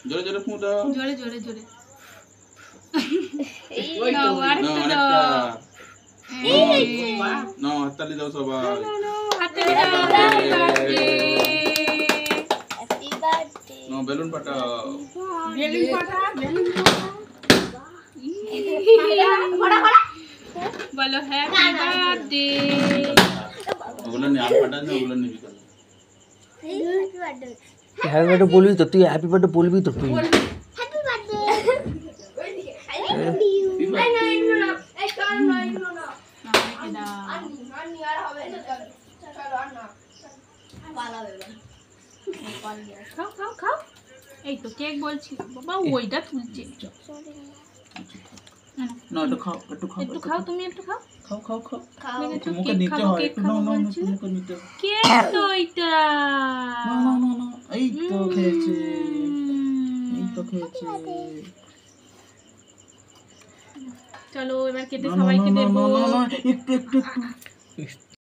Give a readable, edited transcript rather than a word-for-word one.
জোরে জোরে ফু দাও। জোরে জোরে জোরে ওই তো, নাও, আরেকটা নাও, দাও। আরেকটা। নাও, হাততালি দাও সবাই। হাততালি দাও। হ্যাপি বার্থডে নাও, বেলুন ফাটাও। বেলুন ফাটা, বেলুন বলো হ্যাপি বার্থডে। ওগুলো নিয়ে আর ফাটাস না, ওগুলো নিবি কেন? হ্যাপি বার্থডে হ্যাপি বার্থডে বলবি তো তুই, হ্যাপি বার্থডে বলবি তো তুই। Happy birthday I love you আমাকে দাও। খাও খাও খাও। এই তো কেক বলছি বাবা, ওইটা তুলছে। না, একটু খাও, একটু খাও, একটু খাও, তুমি একটু খাও। খাও, খাও, খাও। দেখেছো, মুখে কেক নিতে খাবো, হয়, কেক একটু খাবো নাও, নাও, বলছিল। মুখে নিতে হয়। কেক তো এটা। না, না, না, না, এই তো খেয়েছে, এই তো খেয়েছে। চলো এবার কেটে না, না, সবাইকে না, না, দেবো। না, না, একটু একটু একটু